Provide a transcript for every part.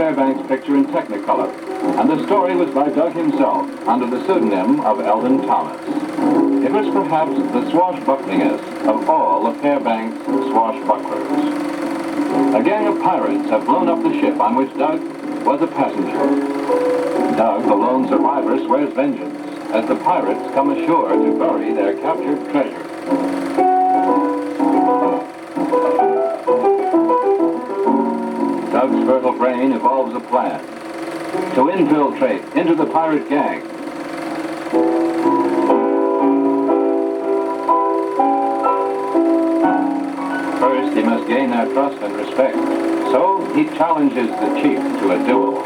Fairbanks picture in Technicolor, and the story was by Doug himself under the pseudonym of Eldon Thomas. It was perhaps the swashbucklingest of all of Fairbanks' swashbucklers. A gang of pirates have blown up the ship on which Doug was a passenger. Doug, the lone survivor, swears vengeance as the pirates come ashore to bury their captured treasure. Doug's fertile brain evolves a plan to infiltrate into the pirate gang. First, he must gain their trust and respect, so he challenges the chief to a duel.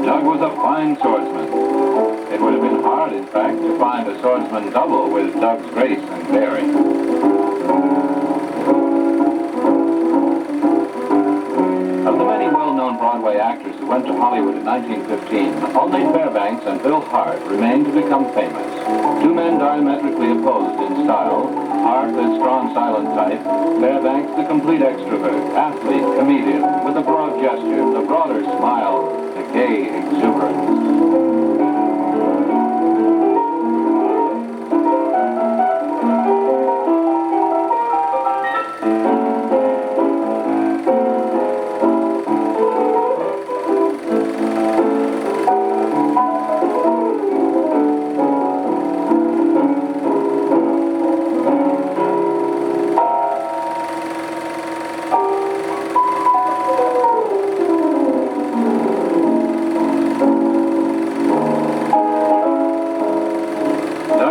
Doug was a fine swordsman. It would have been hard, in fact, to find a swordsman double with Doug's grace and daring. Of the many well-known Broadway actors who went to Hollywood in 1915, only Fairbanks and Bill Hart remained to become famous. Two men diametrically opposed in style, Hart the strong silent type, Fairbanks the complete extrovert, athlete, comedian, with a broad gesture, the broader smile, the gay exuberance.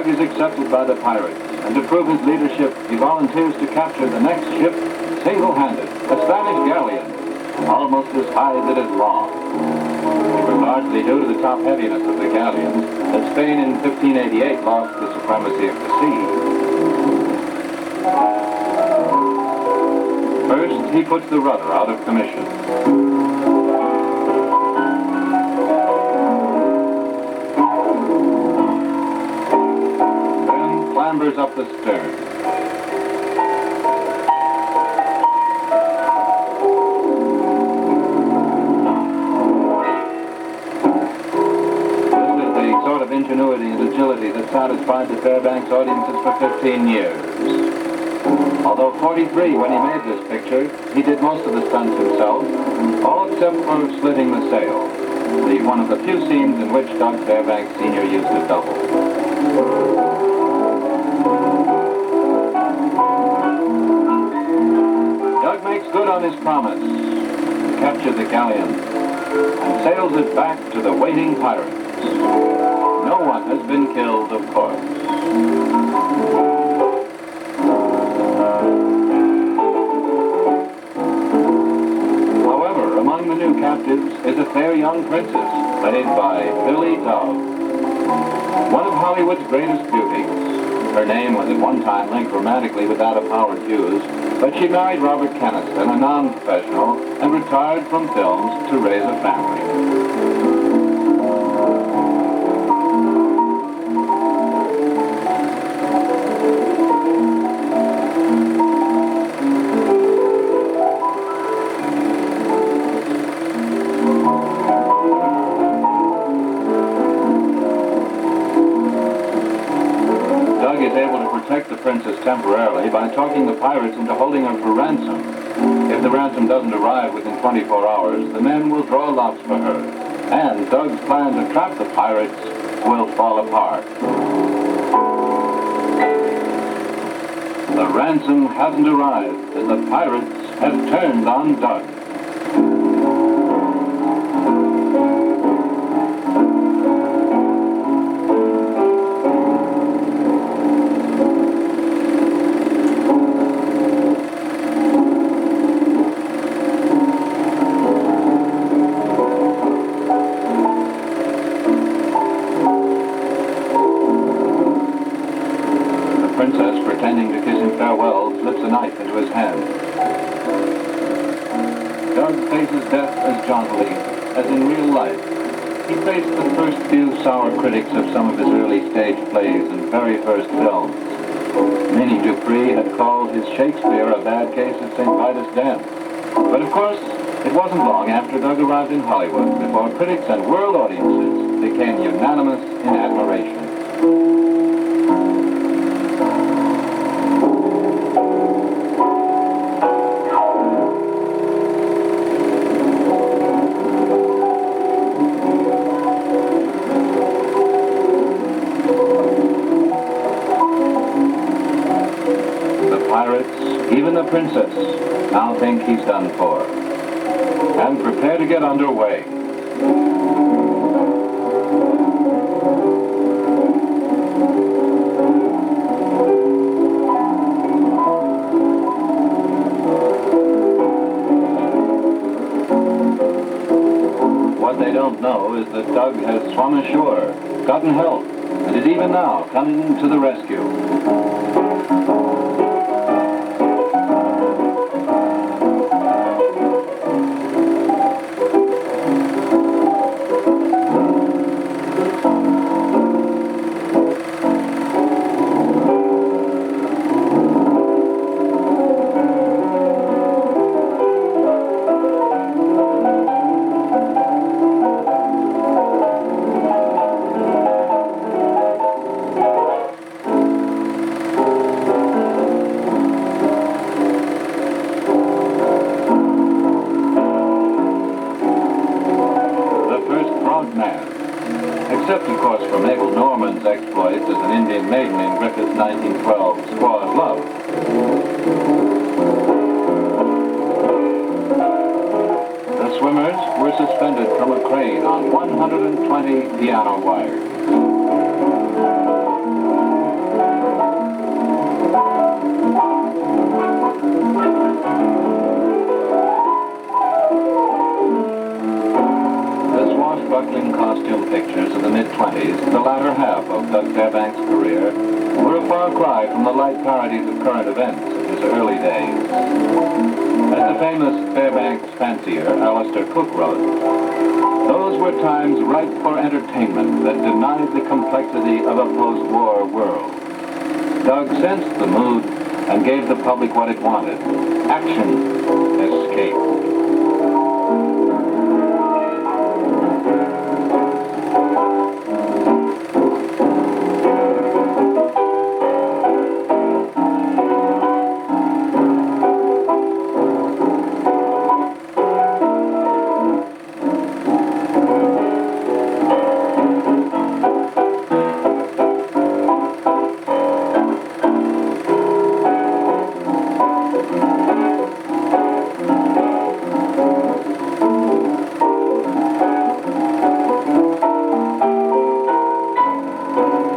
Is accepted by the pirates, and to prove his leadership, he volunteers to capture the next ship single-handed, a Spanish galleon, almost as high as it is long. It was largely due to the top-heaviness of the galleons that Spain in 1588 lost the supremacy of the sea. First, he puts the rudder out of commission. Clambers up the stern. This is the sort of ingenuity and agility that satisfied the Fairbanks audiences for 15 years. Although 43 when he made this picture, he did most of the stunts himself, all except for slitting the sail, one of the few scenes in which Doug Fairbanks Sr. used a double. Doug makes good on his promise to capture the galleon and sails it back to the waiting pirates. No one has been killed, of course. However, among the new captives is a fair young princess played by Billy Dove, one of Hollywood's greatest beauties. Her name was at one time linked romantically with that of Howard Hughes, but she married Robert Keniston, a non-professional, and retired from films to raise a family. Doug is able to protect the princess temporarily by talking the pirates into holding her for ransom. If the ransom doesn't arrive within 24 hours, the men will draw lots for her, and Doug's plan to trap the pirates will fall apart. The ransom hasn't arrived, and the pirates have turned on Doug. Princess, pretending to kiss him farewell, slips a knife into his hand. Doug faces death as jauntily as in real life. He faced the first few sour critics of some of his early stage plays and very first films. Minnie Dupree had called his Shakespeare a bad case of St. Vitus dance. But of course, it wasn't long after Doug arrived in Hollywood before critics and world audiences became unanimous in admiration. Even the princess now think he's done for, and prepare to get underway. What they don't know is that Doug has swum ashore, gotten help, and is even now coming to the rescue. Except, of course, for Mabel Norman's exploits as an Indian maiden in Griffith's 1912 Squaw of Love. The swimmers were suspended from a crane on 120 piano wires. Swashbuckling costume pictures of the mid-20s, the latter half of Doug Fairbanks' career, were a far cry from the light parodies of current events of his early days. As the famous Fairbanks fancier Alistair Cook wrote, those were times ripe for entertainment that denied the complexity of a post-war world. Doug sensed the mood and gave the public what it wanted: action, escape.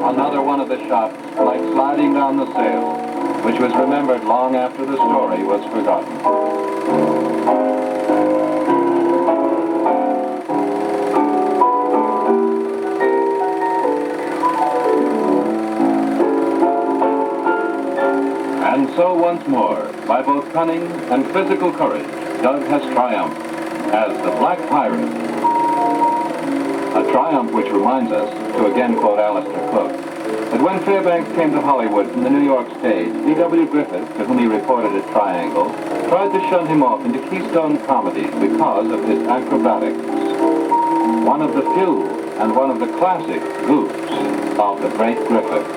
Another one of the shots, like sliding down the sail, which was remembered long after the story was forgotten. And so once more, by both cunning and physical courage, Doug has triumphed as the Black Pirate. A triumph which reminds us, to again quote Alistair Cook, that when Fairbanks came to Hollywood from the New York stage, D.W. Griffith, to whom he reported at Triangle, tried to shunt him off into Keystone comedies because of his acrobatics. One of the few and one of the classic goofs of the great Griffith.